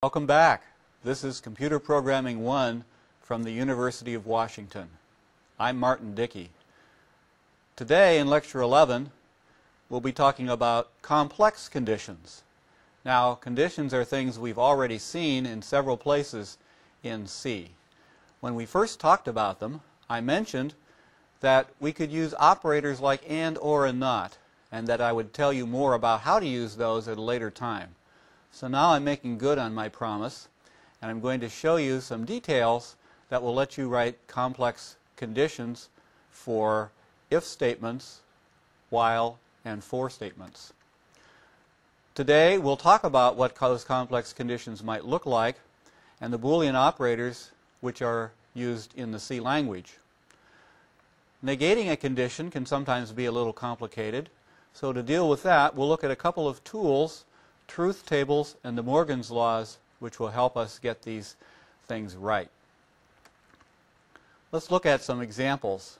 Welcome back. This is Computer Programming 1 from the University of Washington. I'm Martin Dickey. Today in Lecture 11 we'll be talking about complex conditions. Now, conditions are things we've already seen in several places in C. When we first talked about them, I mentioned that we could use operators like and, or, and not, and that I would tell you more about how to use those at a later time. So now I'm making good on my promise, and I'm going to show you some details that will let you write complex conditions for if statements, while, and for statements. Today we'll talk about what those complex conditions might look like and the Boolean operators which are used in the C language. Negating a condition can sometimes be a little complicated, so to deal with that we'll look at a couple of tools, truth tables and De Morgan's laws, which will help us get these things right. Let's look at some examples.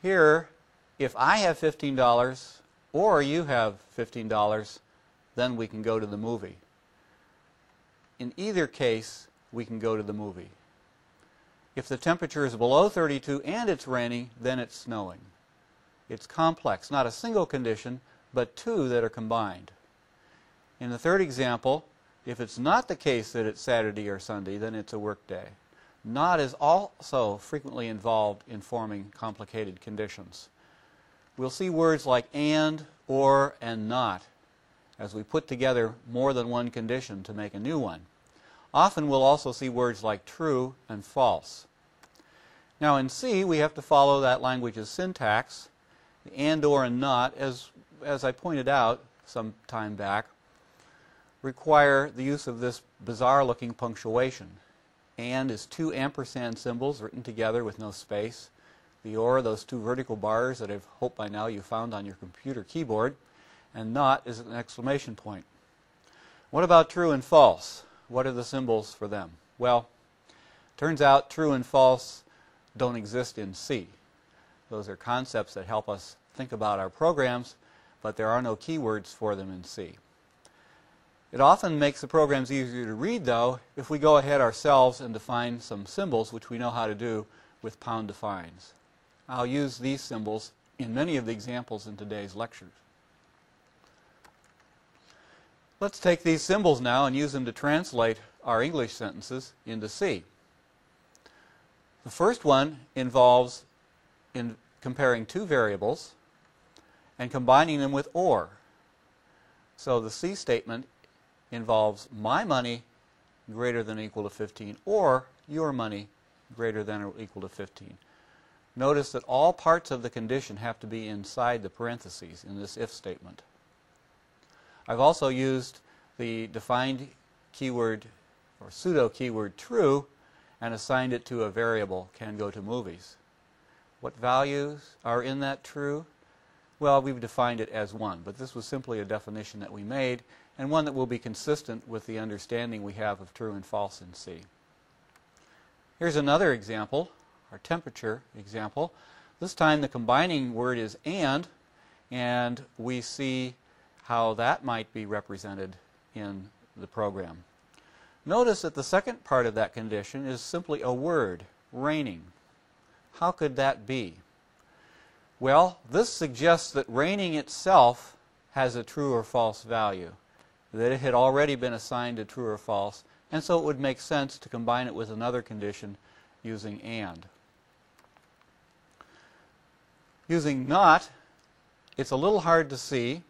Here, if I have $15 or you have $15, then we can go to the movie. In either case, we can go to the movie. If the temperature is below 32 and it's raining, then it's snowing. It's complex, not a single condition, but two that are combined. In the third example, if it's not the case that it's Saturday or Sunday, then it's a work day. Not is also frequently involved in forming complicated conditions. We'll see words like and, or, and not as we put together more than one condition to make a new one. Often we'll also see words like true and false. Now in C we have to follow that language's syntax. The and, or, and not, as I pointed out some time back, require the use of this bizarre looking punctuation. And is two ampersand symbols written together with no space. The or, those two vertical bars that I hope by now you found on your computer keyboard. And not is an exclamation point. What about true and false? What are the symbols for them? Well, turns out true and false don't exist in C. Those are concepts that help us think about our programs, but there are no keywords for them in C. It often makes the programs easier to read, though, if we go ahead ourselves and define some symbols, which we know how to do with pound defines. I'll use these symbols in many of the examples in today's lectures. Let's take these symbols now and use them to translate our English sentences into C. The first one involves comparing two variables and combining them with or. So the C statement involves my money greater than or equal to 15 or your money greater than or equal to 15. Notice that all parts of the condition have to be inside the parentheses in this if statement. I've also used the defined keyword or pseudo keyword true and assigned it to a variable can go to movies. What values are in that true? Well, we've defined it as 1, but this was simply a definition that we made and one that will be consistent with the understanding we have of true and false in C. Here's another example, our temperature example. This time the combining word is and we see how that might be represented in the program. Notice that the second part of that condition is simply a word, raining. How could that be? Well, this suggests that raining itself has a true or false value, that it had already been assigned a true or false, and so it would make sense to combine it with another condition using and. Using not, it's a little hard to see,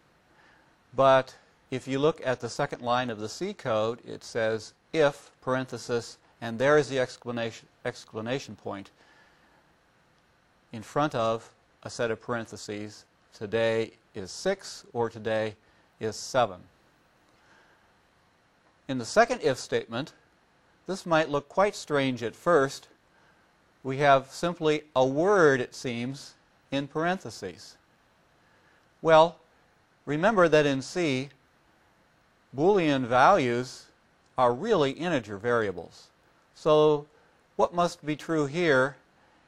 but if you look at the second line of the C code, it says if, parenthesis, and there is the exclamation point in front of a set of parentheses. Today is 6 or today is 7. In the second if statement, this might look quite strange at first. We have simply a word, it seems, in parentheses. Well, remember that in C, Boolean values are really integer variables. So what must be true here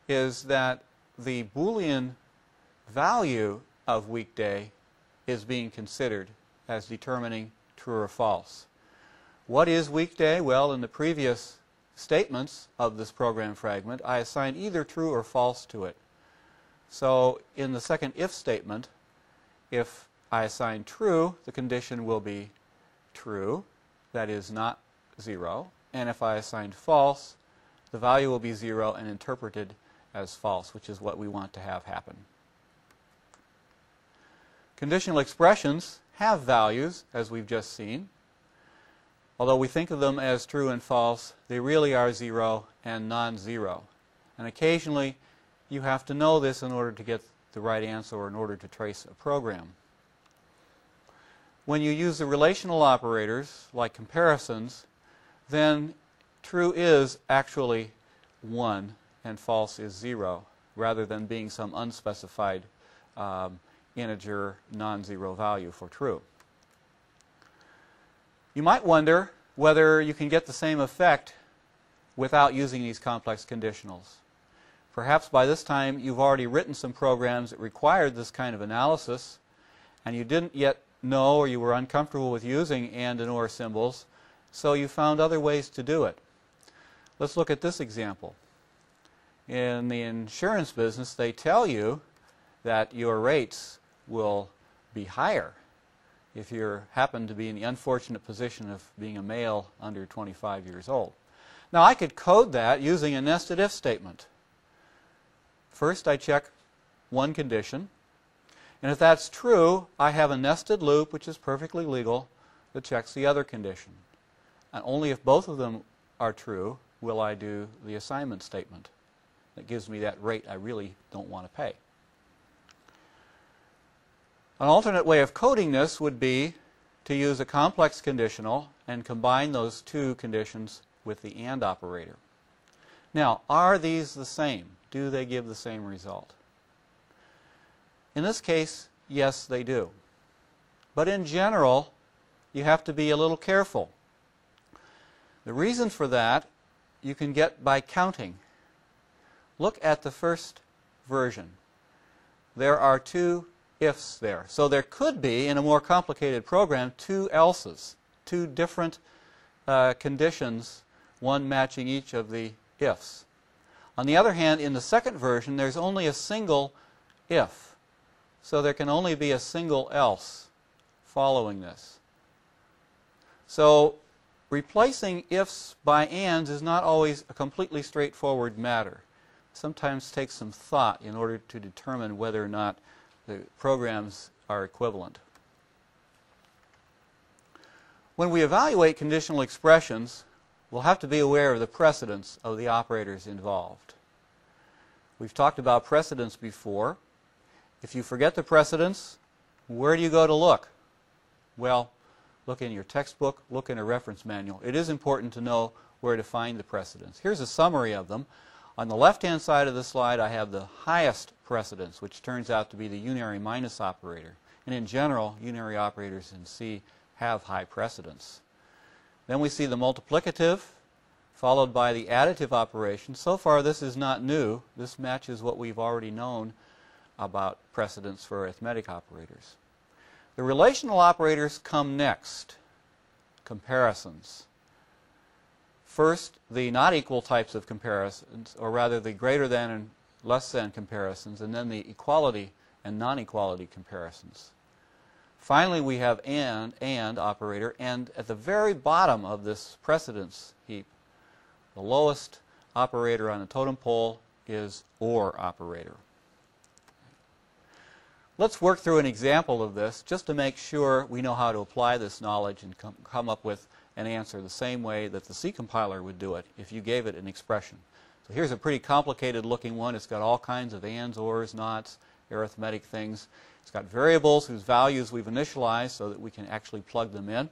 is that the Boolean value of weekday is being considered as determining true or false. What is weekday? Well, in the previous statements of this program fragment, I assigned either true or false to it. So in the second if statement, if I assign true, the condition will be true, that is not 0. And if I assign false, the value will be 0 and interpreted as false, which is what we want to have happen. Conditional expressions have values, as we've just seen. Although we think of them as true and false, they really are 0 and non-zero. And occasionally, you have to know this in order to get the right answer or in order to trace a program. When you use the relational operators, like comparisons, then true is actually 1 and false is 0, rather than being some unspecified integer non-zero value for true. You might wonder whether you can get the same effect without using these complex conditionals. Perhaps by this time you've already written some programs that required this kind of analysis, and you didn't yet know or you were uncomfortable with using and and or symbols, so you found other ways to do it. Let's look at this example. In the insurance business, they tell you that your rates will be higher if you happen to be in the unfortunate position of being a male under 25 years old. Now, I could code that using a nested if statement. First, I check one condition, and if that's true, I have a nested loop, which is perfectly legal, that checks the other condition. And only if both of them are true will I do the assignment statement. That gives me that rate I really don't want to pay. An alternate way of coding this would be to use a complex conditional and combine those two conditions with the AND operator. Now, are these the same? Do they give the same result? In this case, yes, they do. But in general, you have to be a little careful. The reason for that you can get by counting. Look at the first version. There are two ifs there. So there could be, in a more complicated program, two elses, two different conditions, one matching each of the ifs. On the other hand, in the second version, there's only a single if. So there can only be a single else following this. So replacing ifs by ands is not always a completely straightforward matter. It sometimes takes some thought in order to determine whether or not the programs are equivalent. When we evaluate conditional expressions, we'll have to be aware of the precedence of the operators involved. We've talked about precedence before. If you forget the precedence, where do you go to look? Well, look in your textbook, look in a reference manual. It is important to know where to find the precedence. Here's a summary of them. On the left-hand side of the slide, I have the highest precedence, which turns out to be the unary minus operator. And in general, unary operators in C have high precedence. Then we see the multiplicative, followed by the additive operation. So far, this is not new. This matches what we've already known about precedence for arithmetic operators. The relational operators come next, comparisons. First, the not equal types of comparisons, or rather the greater than and less than comparisons, and then the equality and non-equality comparisons. Finally, we have and operator, and at the very bottom of this precedence heap, the lowest operator on the totem pole is OR operator. Let's work through an example of this just to make sure we know how to apply this knowledge and come up with an answer the same way that the C compiler would do it if you gave it an expression. So here's a pretty complicated looking one. It's got all kinds of ands, ors, nots, arithmetic things. It's got variables whose values we've initialized so that we can actually plug them in.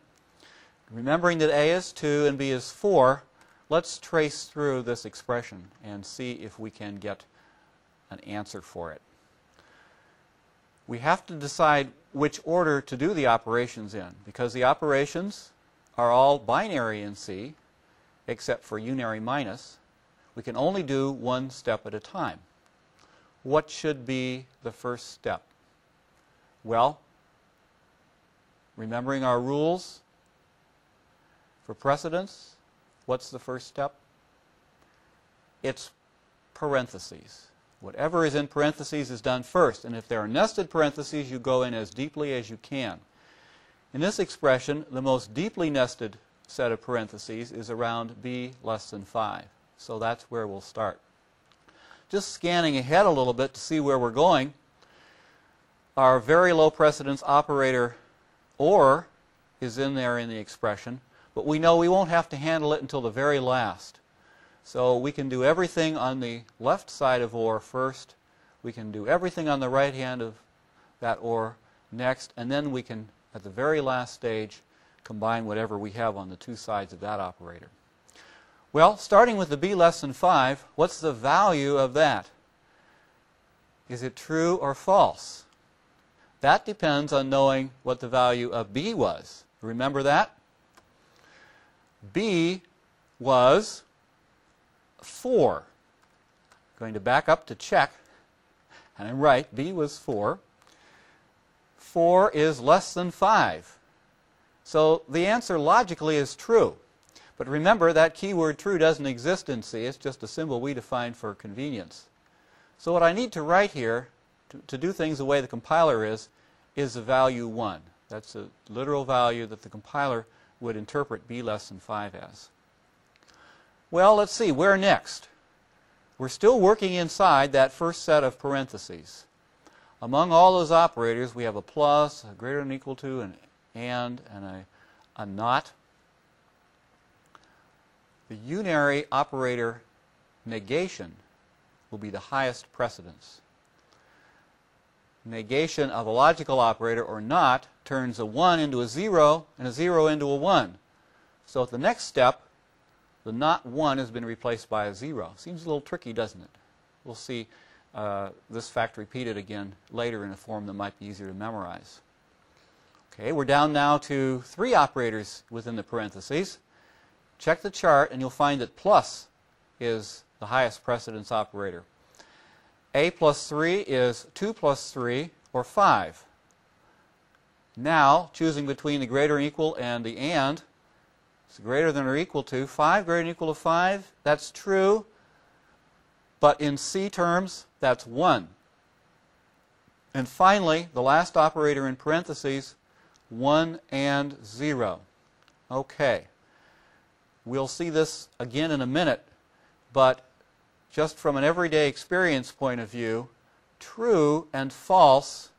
Remembering that A is 2 and B is 4, let's trace through this expression and see if we can get an answer for it. We have to decide which order to do the operations in, because the operations are all binary in C, except for unary minus. We can only do one step at a time. What should be the first step? Well, remembering our rules, For precedence, what's the first step? It's parentheses. Whatever is in parentheses is done first, and if there are nested parentheses, you go in as deeply as you can. In this expression, the most deeply nested set of parentheses is around b less than 5. So that's where we'll start. Just scanning ahead a little bit to see where we're going, our very low precedence operator OR is in there in the expression, but we know we won't have to handle it until the very last. So we can do everything on the left side of OR first, we can do everything on the right hand of that OR next, and then we can, at the very last stage, combine whatever we have on the two sides of that operator. Well, starting with the b less than 5, what's the value of that? Is it true or false? That depends on knowing what the value of b was. Remember that? B was 4. Going to back up to check, and I'm right, b was 4. 4 is less than 5. So the answer logically is true. But remember, that keyword true doesn't exist in C. It's just a symbol we define for convenience. So what I need to write here, to do things the way the compiler is the value 1. That's a literal value that the compiler would interpret b less than 5 as. Well, let's see, where next? We're still working inside that first set of parentheses. Among all those operators, we have a plus, a greater than or equal to, an and a not. The unary operator negation will be the highest precedence. Negation of a logical operator, or not, turns a 1 into a 0 and a 0 into a 1. So at the next step, the not 1 has been replaced by a 0. Seems a little tricky, doesn't it? We'll see this fact repeated again later in a form that might be easier to memorize. Okay, we're down now to 3 operators within the parentheses. Check the chart and you'll find that plus is the highest precedence operator. A plus 3 is 2 plus 3, or 5. Now, choosing between the greater than equal and the and, it's greater than or equal to 5, greater than or equal to 5, that's true, but in C terms, that's 1. And finally, the last operator in parentheses, 1 and 0. Okay. We'll see this again in a minute, but just from an everyday experience point of view, true and false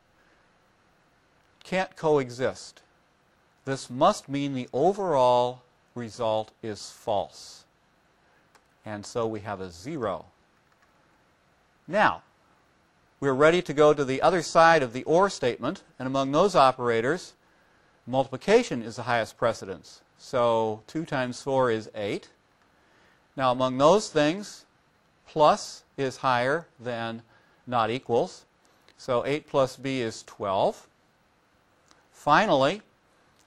can't coexist. This must mean the overall result is false. And so we have a 0. Now, we're ready to go to the other side of the OR statement, and among those operators, multiplication is the highest precedence. So 2 times 4 is 8. Now among those things, plus is higher than not equals. So 8 plus b is 12. Finally,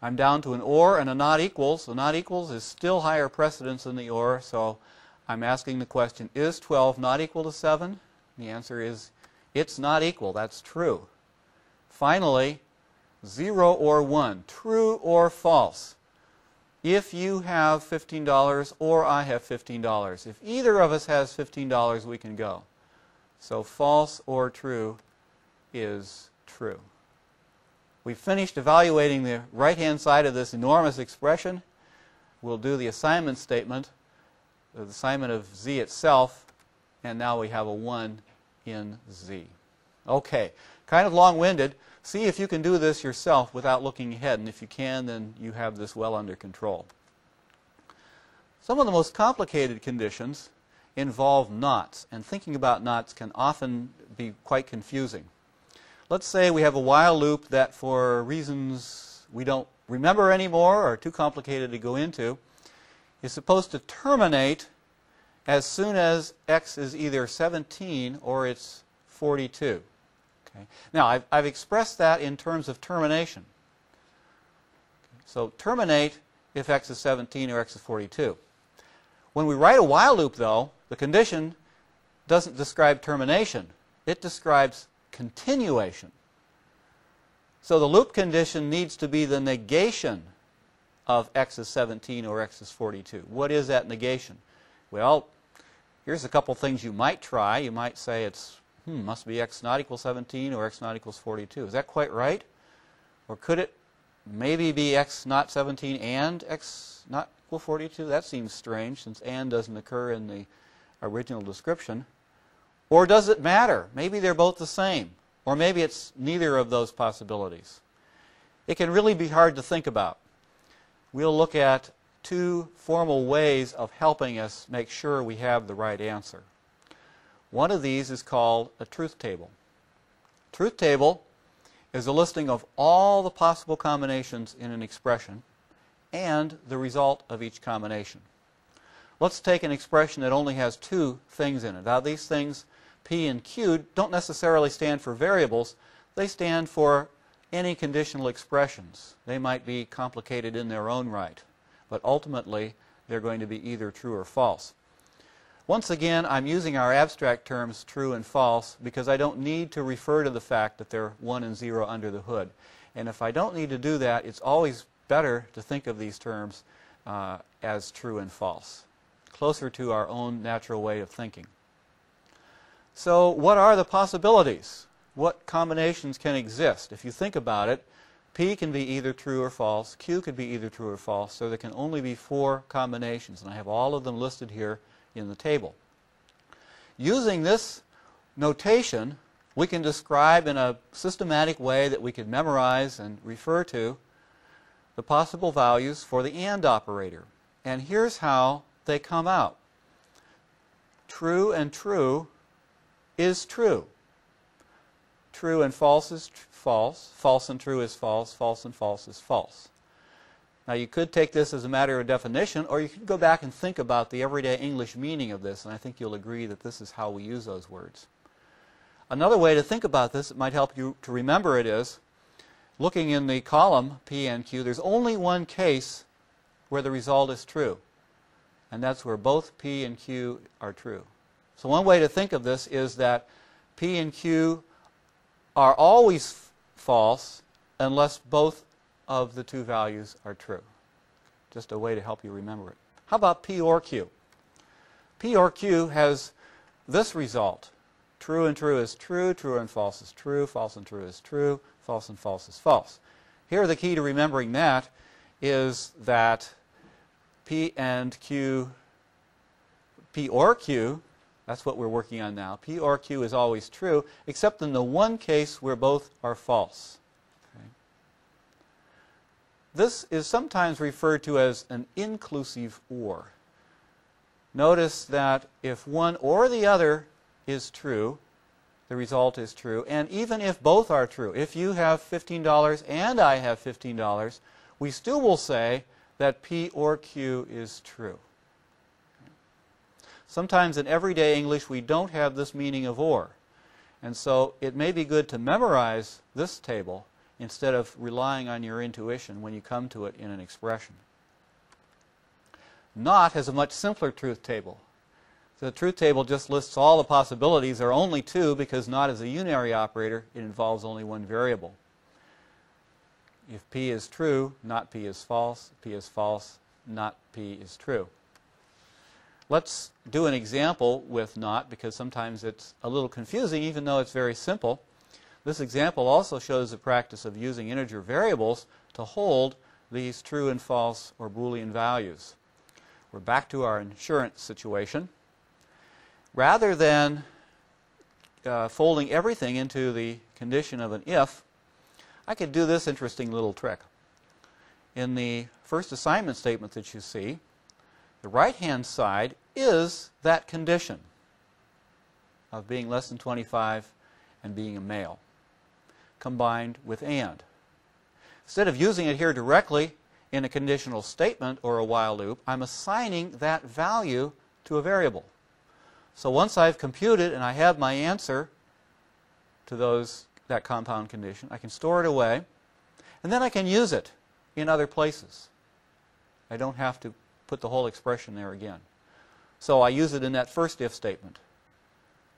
I'm down to an OR and a not equals. The not equals is still higher precedence than the OR, so I'm asking the question, is 12 not equal to 7? The answer is, it's not equal. That's true. Finally, 0 or 1, true or false. If you have $15 or I have $15, if either of us has $15, we can go. So false or true is true. We've finished evaluating the right-hand side of this enormous expression. We'll do the assignment statement, the assignment of z itself, and now we have a 1 in z. Okay, kind of long-winded. See if you can do this yourself without looking ahead, and if you can, then you have this well under control. Some of the most complicated conditions involve knots, and thinking about knots can often be quite confusing. Let's say we have a while loop that, for reasons we don't remember anymore or are too complicated to go into, is supposed to terminate as soon as x is either 17 or it's 42. Okay. Now, I've expressed that in terms of termination. Okay. So terminate if x is 17 or x is 42. When we write a while loop, though, the condition doesn't describe termination. It describes continuation. So the loop condition needs to be the negation of x is 17 or x is 42? What is that negation? Well, here's a couple things you might try. You might say it's, must be x not equals 17 or x not equals 42. Is that quite right? Or could it maybe be x not 17 and x not equal 42? That seems strange since and doesn't occur in the original description. Or does it matter? Maybe they're both the same. Or maybe it's neither of those possibilities. It can really be hard to think about. We'll look at two formal ways of helping us make sure we have the right answer. One of these is called a truth table. Truth table is a listing of all the possible combinations in an expression and the result of each combination. Let's take an expression that only has two things in it. Now these things, P and Q, don't necessarily stand for variables. They stand for any conditional expressions. They might be complicated in their own right, but ultimately they're going to be either true or false. Once again, I'm using our abstract terms true and false because I don't need to refer to the fact that they're 1 and 0 under the hood. And if I don't need to do that, it's always better to think of these terms as true and false, closer to our own natural way of thinking. So what are the possibilities? What combinations can exist? If you think about it, P can be either true or false, Q could be either true or false, so there can only be 4 combinations, and I have all of them listed here in the table. Using this notation, we can describe in a systematic way that we can memorize and refer to the possible values for the AND operator. And here's how they come out. True and true is true. True and false is false. False and true is false. False and false is false. Now you could take this as a matter of definition, or you could go back and think about the everyday English meaning of this, and I think you'll agree that this is how we use those words. Another way to think about this, it might help you to remember it, is looking in the column P and Q, there's only one case where the result is true, and that's where both P and Q are true. So one way to think of this is that P and Q are always false unless both of the two values are true. Just a way to help you remember it. How about P or Q? P or Q has this result. True and true is true, true and false is true, false and true is true, false and false is false. Here the key to remembering that is that P and Q, P or Q, that's what we're working on now. P or Q is always true, except in the one case where both are false. Okay. This is sometimes referred to as an inclusive OR. Notice that if one or the other is true, the result is true. And even if both are true, if you have $15 and I have $15, we still will say that P or Q is true. Sometimes in everyday English we don't have this meaning of or. And so it may be good to memorize this table instead of relying on your intuition when you come to it in an expression. Not has a much simpler truth table. The truth table just lists all the possibilities. There are only 2 because not is a unary operator. It involves only one variable. If P is true, not P is false. P is false, not P is true. Let's do an example with not, because sometimes it's a little confusing even though it's very simple. This example also shows the practice of using integer variables to hold these true and false or Boolean values. We're back to our insurance situation. Rather than folding everything into the condition of an if, I could do this interesting little trick. In the first assignment statement that you see, the right-hand side is that condition of being less than 25 and being a male, combined with and. Instead of using it here directly in a conditional statement or a while loop, I'm assigning that value to a variable. So once I've computed and I have my answer to that compound condition, I can store it away, and then I can use it in other places. I don't have to put the whole expression there again. So I use it in that first if statement.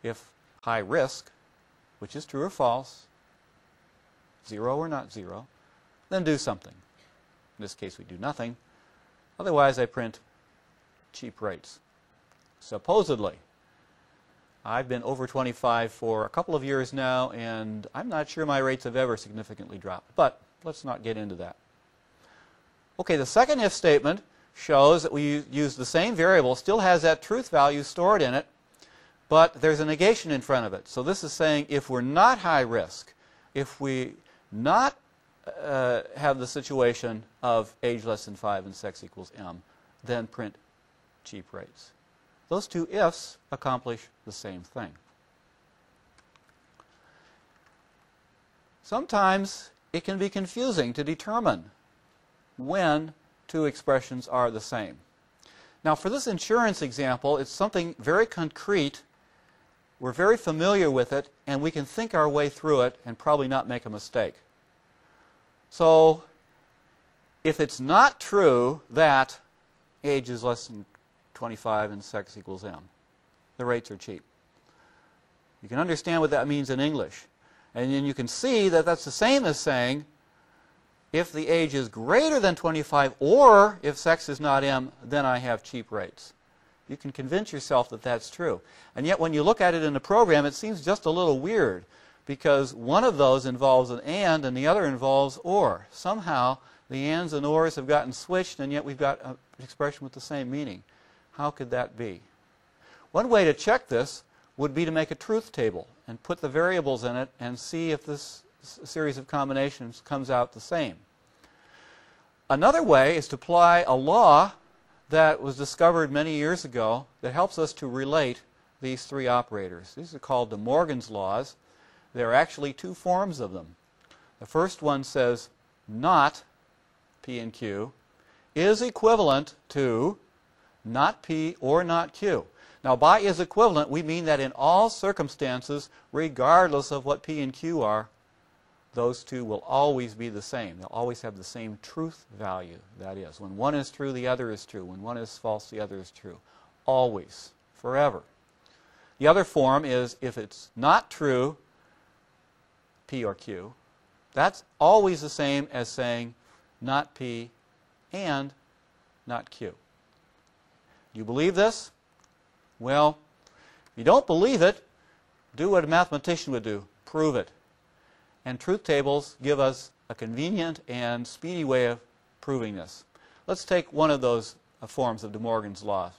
If high risk, which is true or false, 0 or not 0, then do something. In this case, we do nothing. Otherwise, I print cheap rates. Supposedly. I've been over 25 for a couple of years now, and I'm not sure my rates have ever significantly dropped. But let's not get into that. Okay, the second if statement shows that we use the same variable, still has that truth value stored in it, but there's a negation in front of it. So this is saying if we're not high risk, if we not have the situation of age less than 5 and sex equals M, then print cheap rates. Those two ifs accomplish the same thing. Sometimes it can be confusing to determine when two expressions are the same. Now, for this insurance example, it's something very concrete. We're very familiar with it, and we can think our way through it and probably not make a mistake. So, if it's not true that age is less than 25 and sex equals M, the rates are cheap. You can understand what that means in English. And then you can see that that's the same as saying if the age is greater than 25 or if sex is not M, then I have cheap rates. You can convince yourself that that's true. And yet when you look at it in the program, it seems just a little weird because one of those involves an and the other involves or. Somehow the ands and ors have gotten switched, and yet we've got an expression with the same meaning. How could that be? One way to check this would be to make a truth table and put the variables in it and see if this series of combinations comes out the same. Another way is to apply a law that was discovered many years ago that helps us to relate these three operators. These are called De Morgan's laws. There are actually two forms of them. The first one says not P and Q is equivalent to not P or not Q. Now, by is equivalent, we mean that in all circumstances, regardless of what P and Q are, those two will always be the same. They'll always have the same truth value. That is, when one is true, the other is true. When one is false, the other is true. Always. Forever. The other form is if it's not true, P or Q, that's always the same as saying not P and not Q. Do you believe this? Well, if you don't believe it, do what a mathematician would do. Prove it. And truth tables give us a convenient and speedy way of proving this. Let's take one of those forms of De Morgan's law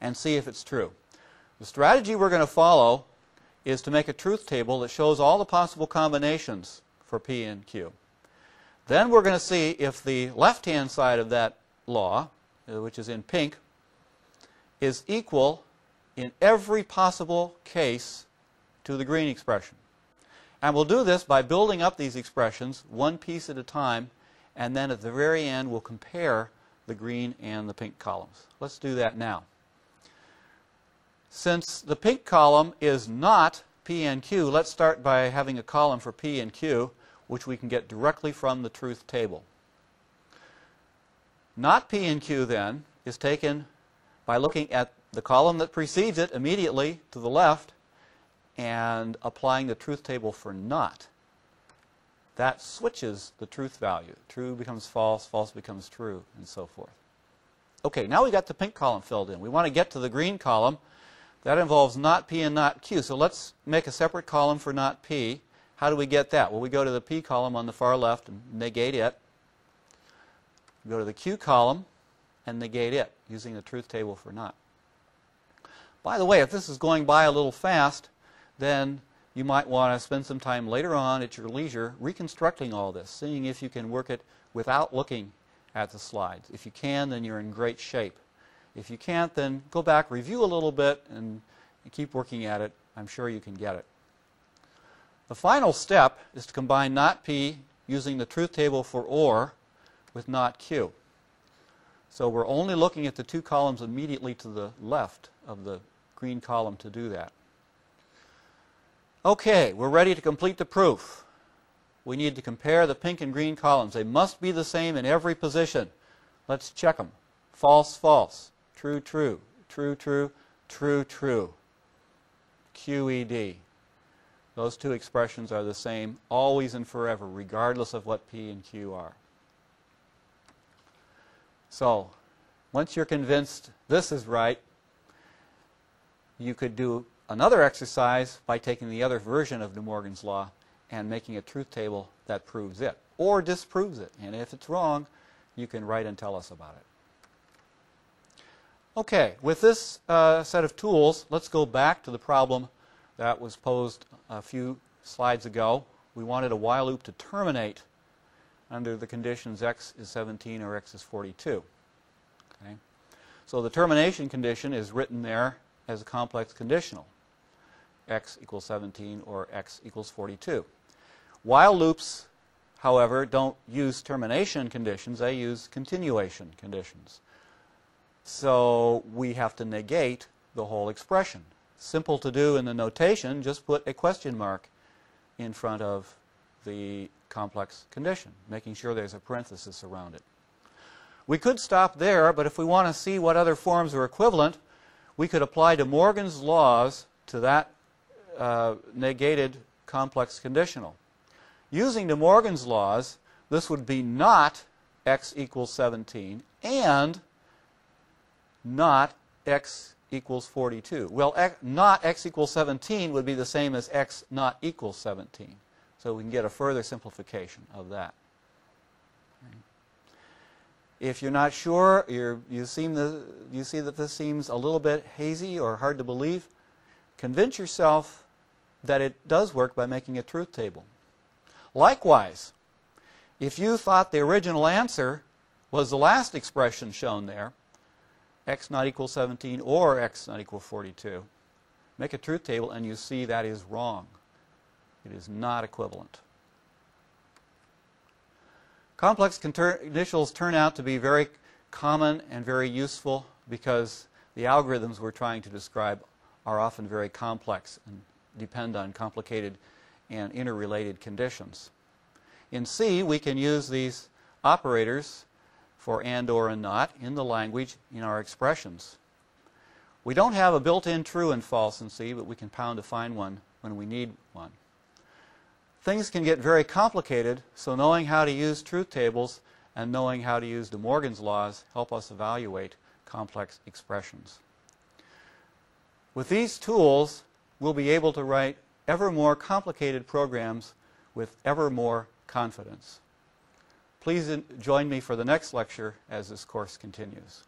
and see if it's true. The strategy we're going to follow is to make a truth table that shows all the possible combinations for P and Q. Then we're going to see if the left-hand side of that law, which is in pink, is equal in every possible case to the green expression. And we'll do this by building up these expressions one piece at a time, and then at the very end we'll compare the green and the pink columns. Let's do that now. Since the pink column is not P and Q, let's start by having a column for P and Q, which we can get directly from the truth table. Not P and Q, then, is taken by looking at the column that precedes it immediately to the left and applying the truth table for not. That switches the truth value. True becomes false, false becomes true, and so forth. Okay, now we've got the pink column filled in. We want to get to the green column. That involves not P and not Q. So let's make a separate column for not P. How do we get that? Well, we go to the P column on the far left and negate it. We go to the Q column and negate it using the truth table for not. By the way, if this is going by a little fast, then you might want to spend some time later on at your leisure reconstructing all this, seeing if you can work it without looking at the slides. If you can, then you're in great shape. If you can't, then go back, review a little bit, and keep working at it. I'm sure you can get it. The final step is to combine not P using the truth table for or with not Q. So we're only looking at the two columns immediately to the left of the green column to do that. Okay, we're ready to complete the proof. We need to compare the pink and green columns. They must be the same in every position. Let's check them. False, false. True, true. True, true. True, true. QED. Those two expressions are the same always and forever, regardless of what P and Q are. So once you're convinced this is right, you could do another exercise by taking the other version of De Morgan's law and making a truth table that proves it or disproves it. And if it's wrong, you can write and tell us about it. Okay, with this set of tools, let's go back to the problem that was posed a few slides ago. We wanted a while loop to terminate under the conditions x is 17 or x is 42. Okay? So the termination condition is written there as a complex conditional. X equals 17 or x equals 42. While loops, however, don't use termination conditions, they use continuation conditions. So we have to negate the whole expression. Simple to do in the notation, just put a question mark in front of the complex condition, making sure there's a parenthesis around it. We could stop there, but if we want to see what other forms are equivalent, we could apply De Morgan's laws to that negated complex conditional. Using De Morgan's laws, this would be not x equals 17 and not x equals 42. Well, not x equals 17 would be the same as x not equals 17. So we can get a further simplification of that. If you're not sure, you see that this seems a little bit hazy or hard to believe, convince yourself that it does work by making a truth table. Likewise, if you thought the original answer was the last expression shown there, x not equal 17 or x not equal 42, make a truth table and you see that is wrong. It is not equivalent. Complex conditionals turn out to be very common and very useful because the algorithms we're trying to describe are often very complex and depend on complicated and interrelated conditions. In C, we can use these operators for and, or, and not in the language in our expressions. We don't have a built-in true and false in C, but we can pound to find one when we need one. Things can get very complicated, so knowing how to use truth tables and knowing how to use De Morgan's laws help us evaluate complex expressions. With these tools, we'll be able to write ever more complicated programs with ever more confidence. Please join me for the next lecture as this course continues.